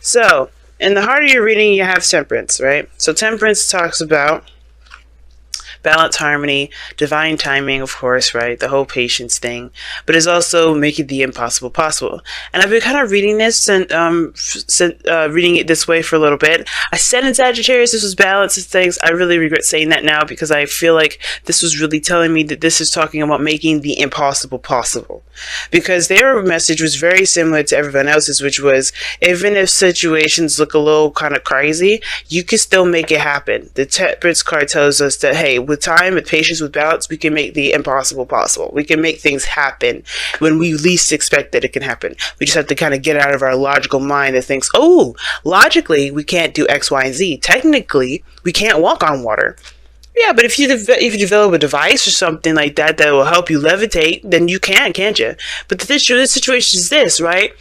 So, in the heart of your reading, you have temperance, right? So temperance talks about balance, harmony, divine timing, of course, right? The whole patience thing, but it's also making the impossible possible. And I've been kind of reading this and reading it this way for a little bit. I said in Sagittarius this was balance and things. I really regret saying that now because I feel like this was really telling me that this is talking about making the impossible possible. Because their message was very similar to everyone else's, which was even if situations look a little kind of crazy, you can still make it happen. The Temperance card tells us that, hey, with time, with patience, with balance, we can make the impossible possible. We can make things happen when we least expect that it can happen. We just have to kind of get out of our logical mind that thinks, oh, logically, we can't do X, Y, and Z. Technically, we can't walk on water. Yeah, but if you develop a device or something like that that will help you levitate, then you can, can't you? But the situation is this, right?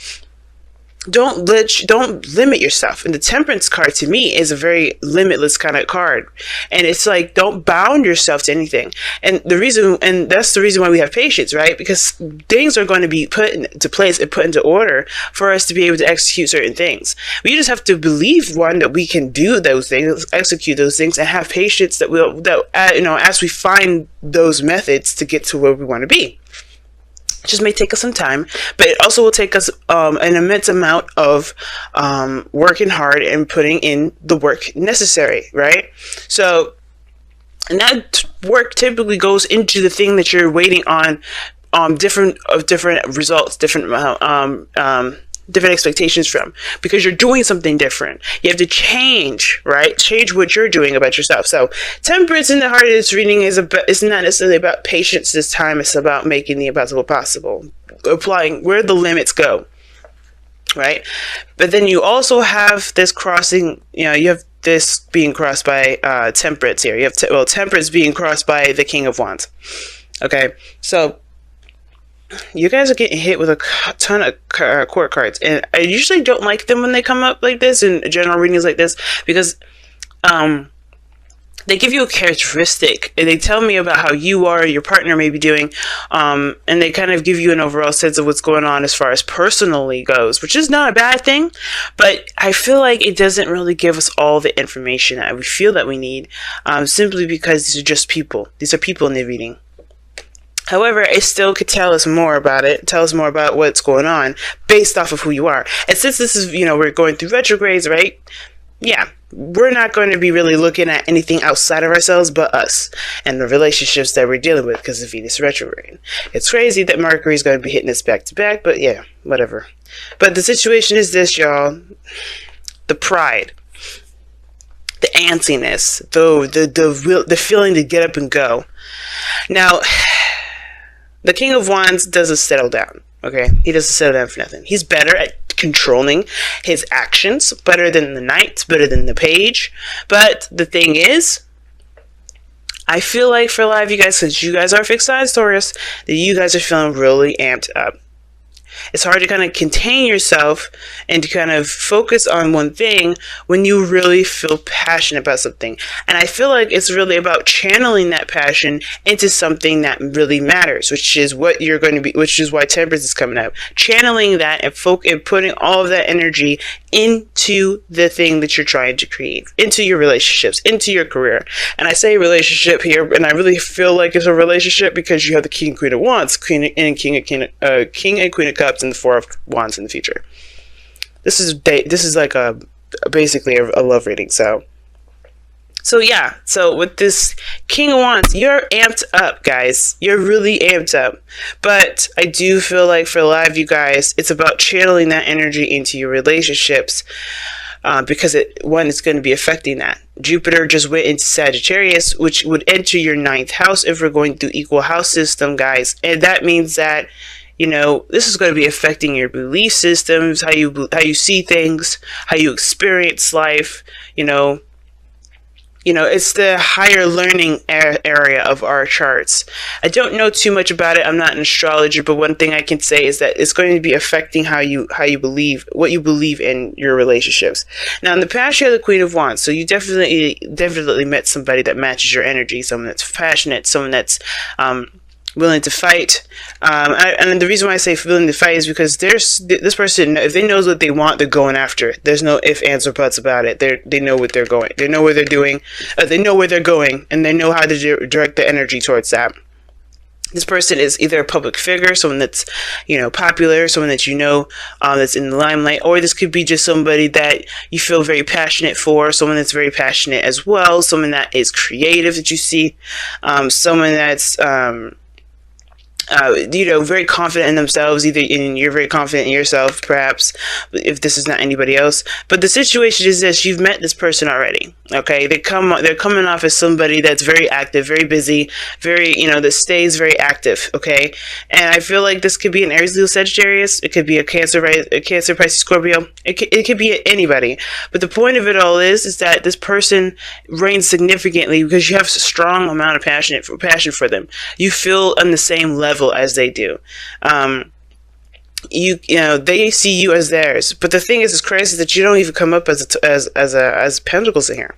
Don't limit yourself. And the Temperance card to me is a very limitless kind of card. And it's like, don't bound yourself to anything. And that's the reason why we have patience, right? Because things are going to be put into place and put into order for us to be able to execute certain things. We just have to believe, one, that we can do those things, execute those things, and have patience that as we find those methods to get to where we want to be. It just may take us some time, but it also will take us an immense amount of working hard and putting in the work necessary, right? So, and that work typically goes into the thing that you're waiting on, different results, different expectations from, because you're doing something different. You have to change, right? Change what you're doing about yourself. So temperance in the heart of this reading is not necessarily about patience this time. It's about making the impossible possible, applying where the limits go, right? But then you also have this crossing, you have this being crossed by temperance here. You have temperance being crossed by the King of Wands. Okay, so you guys are getting hit with a ton of court cards, and I usually don't like them when they come up like this in general readings like this, because they give you a characteristic and they tell me about how you or your partner may be doing, and they kind of give you an overall sense of what's going on as far as personally goes, which is not a bad thing, but I feel like it doesn't really give us all the information that we feel that we need, simply because these are just people. These are people in the reading. However, it still could tell us more about it, tell us more about what's going on based off of who you are. And since this is, we're going through retrogrades, right? Yeah, we're not going to be really looking at anything outside of ourselves but us and the relationships that we're dealing with because of Venus retrograde. It's crazy that Mercury is going to be hitting us back to back, but yeah, whatever. But the situation is this, y'all. The pride, the antsiness, the feeling to get up and go. Now, the King of Wands doesn't settle down, okay? He doesn't settle down for nothing. He's better at controlling his actions, better than the Knight, better than the Page. But the thing is, I feel like for a lot of you guys, since you guys are fixed signs Taurus, that you guys are feeling really amped up. It's hard to kind of contain yourself and to kind of focus on one thing when you really feel passionate about something. And I feel like it's really about channeling that passion into something that really matters, which is what you're going to be, which is why temperance is coming up. Channeling that and putting all of that energy into the thing that you're trying to create, into your relationships, into your career. And I say relationship here, and I really feel like it's a relationship because you have the King and Queen of Wands, King and Queen of Cups, and the Four of Wands in the future. This is like basically a love reading. So yeah. So with this King of Wands, you're amped up, guys. You're really amped up. But I do feel like for a lot of you guys, it's about channeling that energy into your relationships, because it's going to be affecting that. Jupiter just went into Sagittarius, which would enter your 9th house if we're going through equal house system, guys. And that means that this is going to be affecting your belief systems, how you see things, how you experience life. It's the higher learning area of our charts. I don't know too much about it. I'm not an astrologer, but one thing I can say is that it's going to be affecting how you believe, what you believe in your relationships. Now, in the past, you have the Queen of Wands, so you definitely met somebody that matches your energy, someone that's passionate, someone that's willing to fight. And the reason why I say willing to fight is because this person, if they knows what they want, they're going after it. There's no ifs, ands, or buts about it. They know what they're going. They know where they're doing. They know where they're going, and they know how to direct the energy towards that. This person is either a public figure, someone that's, popular, someone that that's in the limelight, or this could be just somebody that you feel very passionate for, someone that's very passionate as well, someone that is creative that you see, someone that's very confident in themselves. You're very confident in yourself, perhaps, if this is not anybody else. But the situation is this: you've met this person already. Okay, they're coming off as somebody that's very active, very busy, very that stays very active. Okay, and I feel like this could be an Aries, Leo, Sagittarius. It could be a Cancer, Pisces, Scorpio. It could be anybody. But the point of it all is that this person reigns significantly because you have a strong amount of passion for them. You feel on the same level as they do. They see you as theirs. But the thing is, it's crazy that you don't even come up as pentacles in here.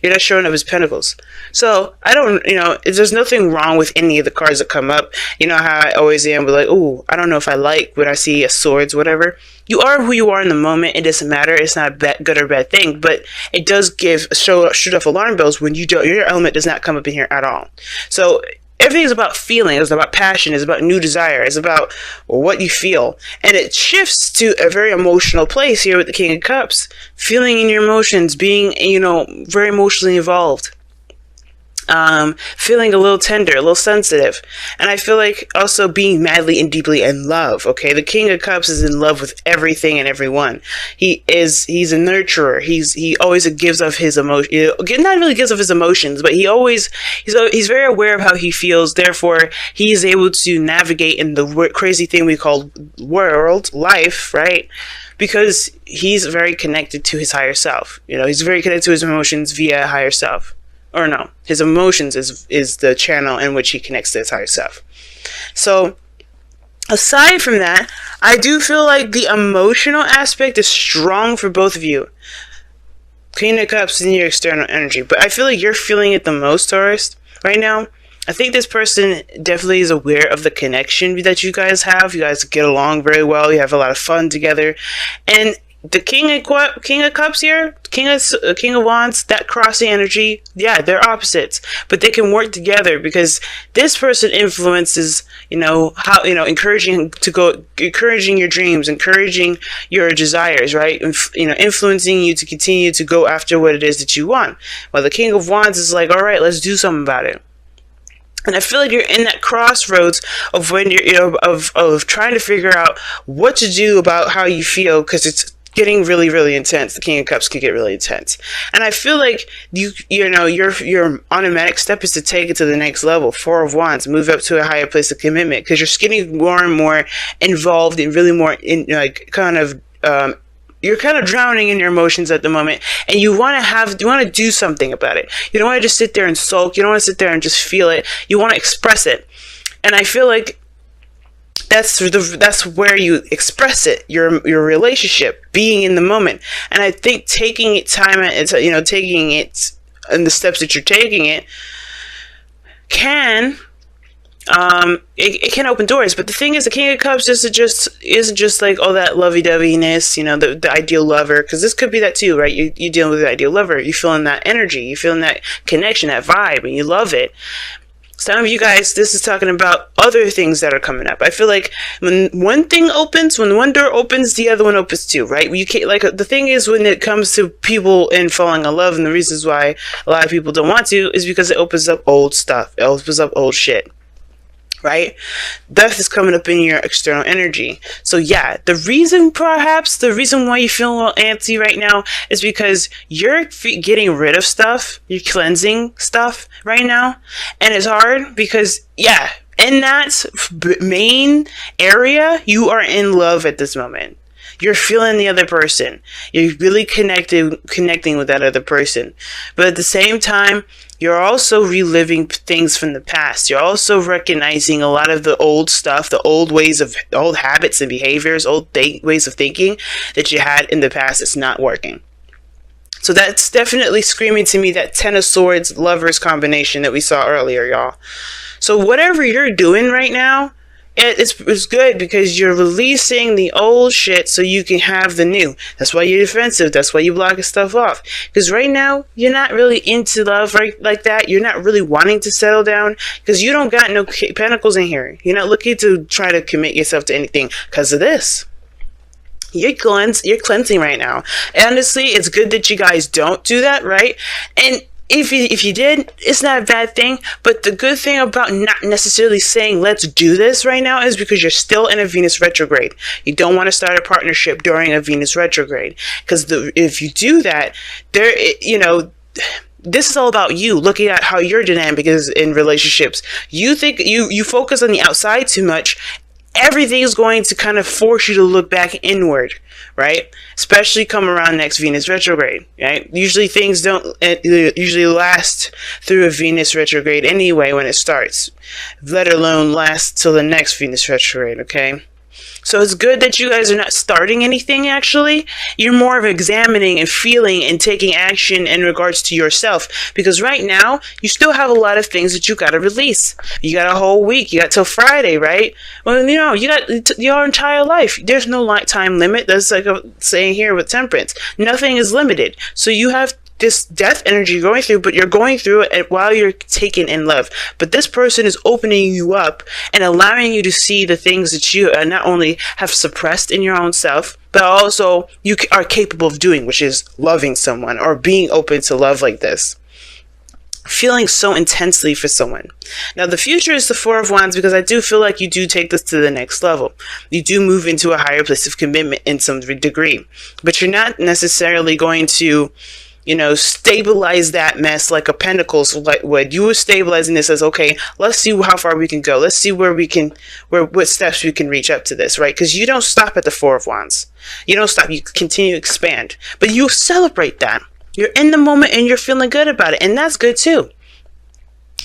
You're not showing up as pentacles. So I don't, there's nothing wrong with any of the cards that come up. You know how I always am, but like, ooh, I don't know if I like when I see a swords, whatever. You are who you are in the moment. It doesn't matter. It's not a good or bad thing, but it does shoot off alarm bells when your element does not come up in here at all. So everything is about feeling. It's about passion. It's about new desire. It's about what you feel. And it shifts to a very emotional place here with the King of Cups. Feeling in your emotions, being, very emotionally involved. Feeling a little tender, a little sensitive. And I feel like also being madly and deeply in love. Okay, the King of Cups is in love with everything and everyone. He's a nurturer. He always gives of his emotion. Not really gives of his emotions, but he's very aware of how he feels. Therefore, he is able to navigate in the crazy thing we call life, right? Because he's very connected to his higher self. He's very connected to his emotions via higher self. Or no, his emotions is the channel in which he connects to his higher self. So, aside from that, I do feel like the emotional aspect is strong for both of you. Queen of Cups is in your external energy, but I feel like you're feeling it the most, Taurus, right now. I think this person definitely is aware of the connection that you guys have. You guys get along very well. You have a lot of fun together, and the King of Cups here, King of Wands, that crossing energy, yeah, they're opposites, but they can work together because this person influences, how, encouraging your dreams, encouraging your desires, right? Influencing you to continue to go after what it is that you want. While the King of Wands is like, all right, let's do something about it. And I feel like you're in that crossroads of when you're, of trying to figure out what to do about how you feel, because it's getting really, really intense. The King of Cups can get really intense. And I feel like your automatic step is to take it to the next level. Four of Wands, move up to a higher place of commitment, because you're getting more and more involved and really more in you're kind of drowning in your emotions at the moment, and you want to do something about it. You don't want to just sit there and sulk. You don't want to sit there and just feel it. You want to express it. And I feel like that's where you express it, your relationship, being in the moment. And I think taking it time, taking it and the steps that you're taking it can it can open doors. But the thing is, the King of Cups isn't just like all that lovey-doveyness, the ideal lover, because this could be that too, right? You're dealing with the ideal lover. You're feeling that energy, you're feeling that connection, that vibe, and you love it. Some of you guys, this is talking about other things that are coming up. I feel like when one door opens, the other one opens too, right? You can't, the thing is, when it comes to people and falling in love, and the reasons why a lot of people don't want to is because it opens up old stuff. It opens up old shit. Right? Death is coming up in your external energy. So yeah, the reason why you feel a little antsy right now is because you're getting rid of stuff. You're cleansing stuff right now. And it's hard because, yeah, in that main area, you are in love at this moment. You're feeling the other person. You're really connecting with that other person. But at the same time, you're also reliving things from the past. You're also recognizing a lot of the old stuff, the old habits and behaviors, ways of thinking that you had in the past that's not working. So that's definitely screaming to me that Ten of Swords Lovers combination that we saw earlier, y'all. So whatever you're doing right now, it's good because you're releasing the old shit so you can have the new. That's why you're defensive. That's why you're blocking stuff off. Because right now, you're not really into love right like that. You're not really wanting to settle down because you don't got no pentacles in here. You're not looking to try to commit yourself to anything because of this. You're cleansing right now. Honestly, it's good that you guys don't do that, right? And if you did, it's not a bad thing. But the good thing about not necessarily saying let's do this right now is because you're still in a Venus retrograde. You don't want to start a partnership during a Venus retrograde, because if you do that, this is all about you looking at how your dynamic is in relationships. You think you focus on the outside too much. Everything is going to kind of force you to look back inward, right? Especially come around next Venus retrograde, right? Usually things don't usually last through a Venus retrograde anyway when it starts, let alone last till the next Venus retrograde, okay? So it's good that you guys are not starting anything, actually. You're more of examining and feeling and taking action in regards to yourself. Because right now, you still have a lot of things that you got to release. You got a whole week. You got till Friday, right? Well, you got your entire life. There's no time limit. That's like a saying here with temperance. Nothing is limited. So you have this death energy going through, but you're going through it while you're taken in love. But this person is opening you up and allowing you to see the things that you not only have suppressed in your own self, but also you are capable of doing, which is loving someone or being open to love like this. Feeling so intensely for someone. Now, the future is the Four of Wands, because I do feel like you do take this to the next level. You do move into a higher place of commitment in some degree, but you're not necessarily going to stabilize that mess like a Pentacles would. You were stabilizing this as, okay, let's see how far we can go. Let's see what steps we can reach up to this, right? Because you don't stop at the Four of Wands. You don't stop. You continue to expand. But you celebrate that. You're in the moment and you're feeling good about it. And that's good too.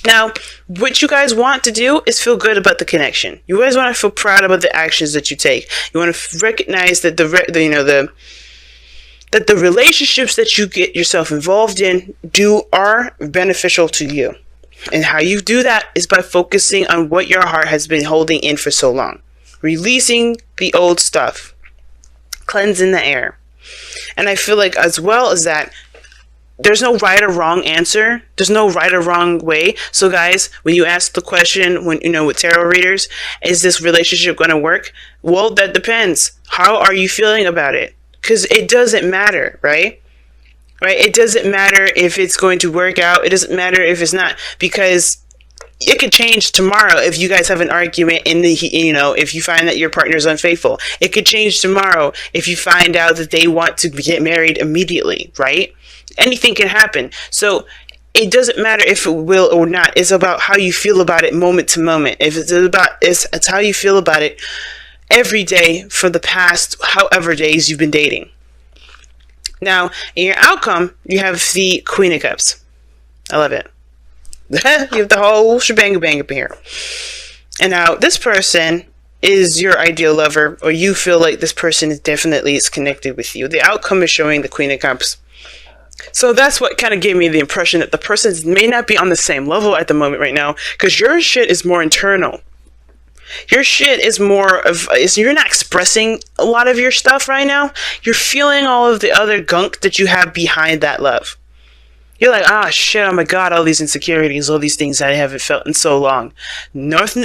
Now, what you guys want to do is feel good about the connection. You guys want to feel proud about the actions that you take. You want to recognize that that the relationships that you get yourself involved in are beneficial to you. And how you do that is by focusing on what your heart has been holding in for so long. Releasing the old stuff. Cleansing the air. And I feel like as well as that, there's no right or wrong answer. There's no right or wrong way. So guys, when you ask the question, with tarot readers, is this relationship going to work? Well, that depends. How are you feeling about it? Because it doesn't matter, right? It doesn't matter if it's going to work out. It doesn't matter if it's not, because it could change tomorrow if you guys have an argument if you find that your partner is unfaithful. It could change tomorrow if you find out that they want to get married immediately, right? Anything can happen. So it doesn't matter if it will or not. It's about how you feel about it moment to moment. It's how you feel about it every day for the past however days you've been dating. Now, in your outcome, you have the Queen of Cups. I love it. You have the whole shebang bang up here. And now, this person is your ideal lover, or you feel like this person is connected with you. The outcome is showing the Queen of Cups. So that's what kind of gave me the impression that the person may not be on the same level at the moment right now, because your shit is more internal. Your shit is you're not expressing a lot of your stuff right now. You're feeling all of the other gunk that you have behind that love. You're like, shit, oh my God, all these insecurities, all these things I haven't felt in so long.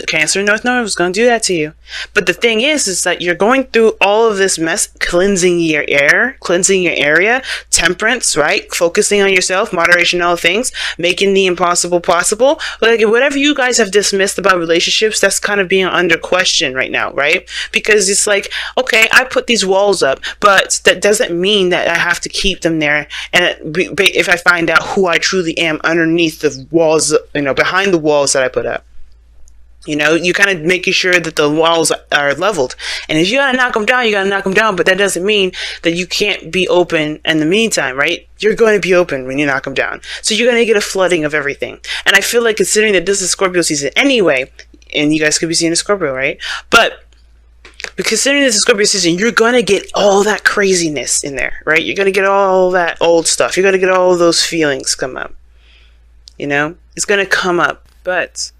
Cancer North Node is going to do that to you. But the thing is that you're going through all of this mess, cleansing your air, cleansing your area, temperance, right? Focusing on yourself, moderation, all things, making the impossible possible. Like, whatever you guys have dismissed about relationships, that's kind of being under question right now, right? Because it's like, okay, I put these walls up, but that doesn't mean that I have to keep them there. And if I find out who I truly am underneath the walls, behind the walls that I put up. You kind of making sure that the walls are leveled. And if you gotta knock them down, you gotta knock them down. But that doesn't mean that you can't be open in the meantime, right? You're going to be open when you knock them down. So you're going to get a flooding of everything. And I feel like, considering that this is Scorpio season anyway, and you guys could be seeing a Scorpio, right? But considering this is Scorpio season, you're going to get all that craziness in there, right? You're going to get all that old stuff. You're going to get all those feelings come up. It's going to come up. But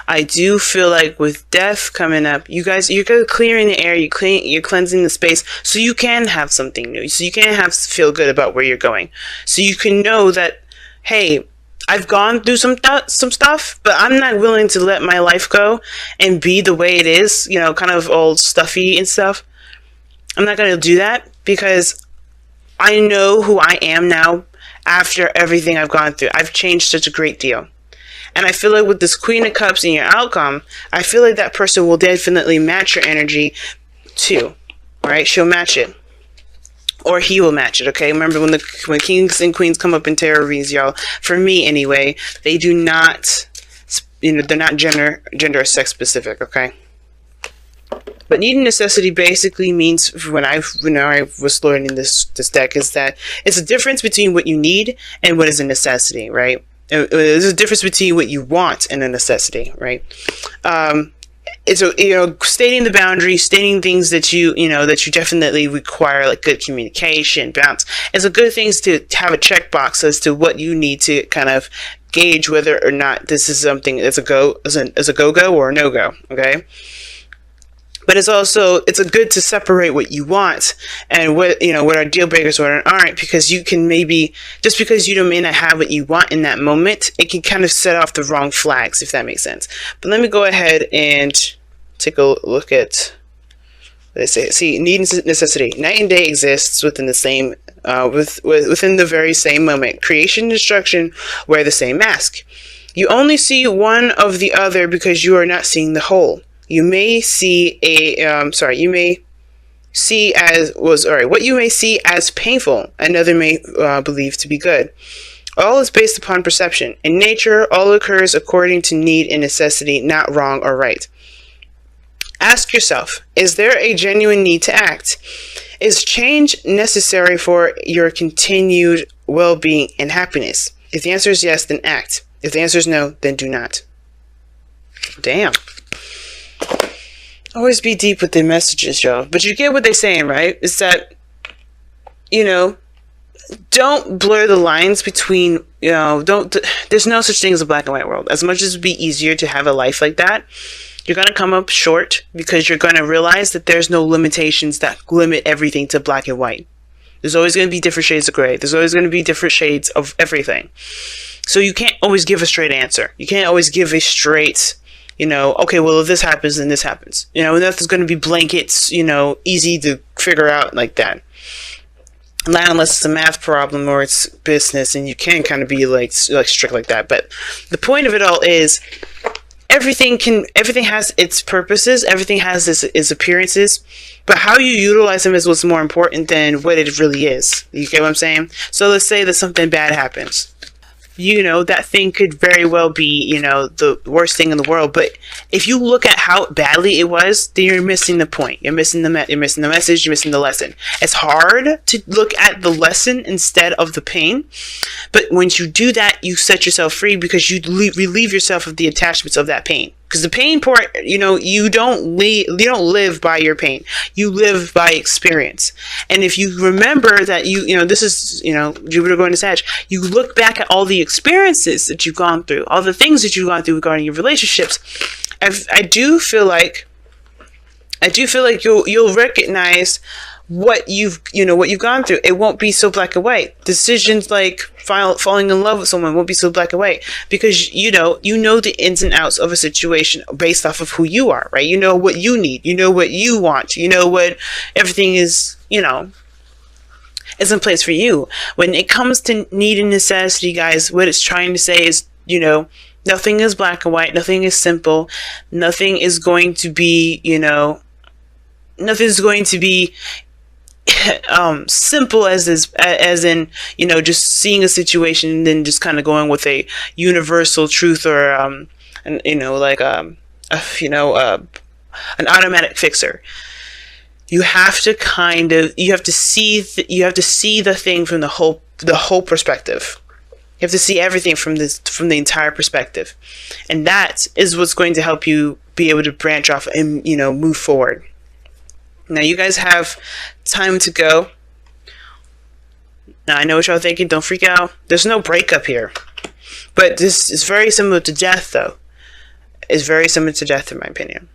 I do feel like with death coming up, you guys, you're clearing the air, you're cleansing the space, so you can have something new, so you can feel good about where you're going, so you can know that, hey, I've gone through some stuff, but I'm not willing to let my life go and be the way it is, kind of all stuffy and stuff. I'm not going to do that, because I know who I am now after everything I've gone through. I've changed such a great deal. And I feel like with this Queen of Cups in your outcome, I feel like that person will definitely match your energy too. Right? She'll match it. Or he will match it, okay? Remember, when kings and queens come up in tarot reads, y'all, for me anyway, they do not, they're not gender or sex specific, okay? But need and necessity basically means, when I was learning this deck, is that it's a difference between what you need and what is a necessity, right? There's a difference between what you want and a necessity, right? It's stating the boundaries, stating things that you definitely require, like good communication, balance. It's a good thing to have a checkbox as to what you need to kind of gauge whether or not this is something that's a go-go or a no-go, okay? But it's a good to separate what you want and what are deal breakers or aren't, because you can maybe, just because you may not have what you want in that moment, it can kind of set off the wrong flags, if that makes sense. But let me go ahead and take a look at what they say. See, need and necessity. Night and day exists within the same, within the very same moment. Creation and destruction wear the same mask. You only see one of the other because you are not seeing the whole. You may see what you may see as painful, another may believe to be good. All is based upon perception. In nature, all occurs according to need and necessity, not wrong or right. Ask yourself, is there a genuine need to act? Is change necessary for your continued well-being and happiness? If the answer is yes, then act. If the answer is no, then do not. Damn. Always be deep with the messages, y'all. But you get what they're saying, right? It's that, don't blur the lines between, there's no such thing as a black and white world. As much as it would be easier to have a life like that, you're going to come up short, because you're going to realize that there's no limitations that limit everything to black and white. There's always going to be different shades of gray. There's always going to be different shades of everything. So you can't always give a straight answer. You can't always give a straight, okay, well, if this happens, then this happens. Nothing's going to be blankets, easy to figure out like that. Not unless it's a math problem or it's business, and you can kind of be like strict like that. But the point of it all is, everything has its purposes, everything has its appearances, but how you utilize them is what's more important than what it really is. You get what I'm saying? So let's say that something bad happens. That thing could very well be, the worst thing in the world. But if you look at how badly it was, then you're missing the point. You're missing the message. You're missing the lesson. It's hard to look at the lesson instead of the pain. But once you do that, you set yourself free, because you relieve yourself of the attachments of that pain. Because the pain part, you don't live by your pain. You live by experience. And if you remember that this is, Jupiter going to Sag, you look back at all the experiences that you've gone through, all the things that you've gone through regarding your relationships. I do feel like you'll recognize what you've gone through. It won't be so black and white. Decisions like falling in love with someone won't be so black and white, because you know the ins and outs of a situation based off of who you are, right? You know what you need, you know what you want, you know what everything is, is in place for you. When it comes to need and necessity, guys, what it's trying to say is, nothing is black and white, nothing is simple, nothing is going to be, nothing's going to be simple as in just seeing a situation and then just kind of going with a universal truth, or an automatic fixer. You have to see the thing from the whole perspective. You have to see everything from the entire perspective, and that is what's going to help you be able to branch off and move forward. Now, you guys have time to go. Now, I know what y'all thinking. Don't freak out. There's no breakup here. But this is very similar to death, though. is very similar to death, in my opinion,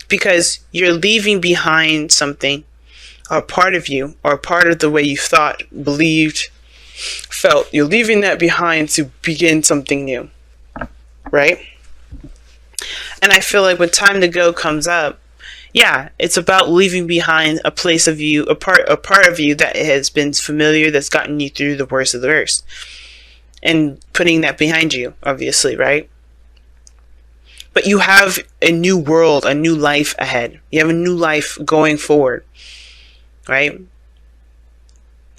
because you're leaving behind something, a part of you, or a part of the way you thought, believed, felt. You're leaving that behind to begin something new, right? And I feel like when time to go comes up, yeah, it's about leaving behind a place of you, a part of you that has been familiar, that's gotten you through the worst of the worst, and putting that behind you, obviously, right? But you have a new world, a new life ahead. You have a new life going forward, right?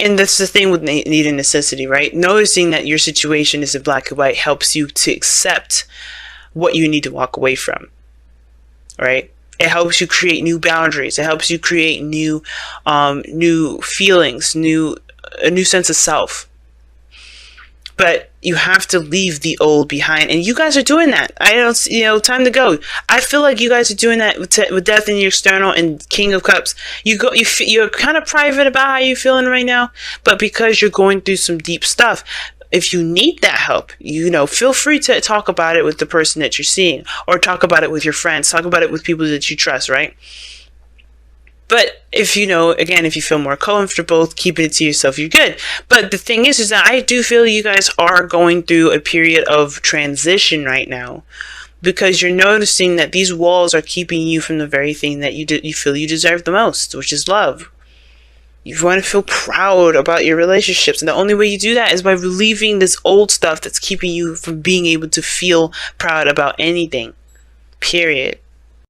And that's the thing with need and necessity, right? Noticing that your situation is in black and white helps you to accept what you need to walk away from, right? It helps you create new boundaries. It helps you create new feelings, a new sense of self. But you have to leave the old behind, and you guys are doing that. I don't, time to go. I feel like you guys are doing that with Death in your External and King of Cups. You're kind of private about how you're feeling right now, but because you're going through some deep stuff, if you need that help, feel free to talk about it with the person that you're seeing, or talk about it with your friends, talk about it with people that you trust, right? But if if you feel more comfortable keeping it to yourself, you're good. But the thing is that I do feel you guys are going through a period of transition right now, because you're noticing that these walls are keeping you from the very thing that you feel you deserve the most, which is love. You want to feel proud about your relationships, and the only way you do that is by relieving this old stuff that's keeping you from being able to feel proud about anything. Period.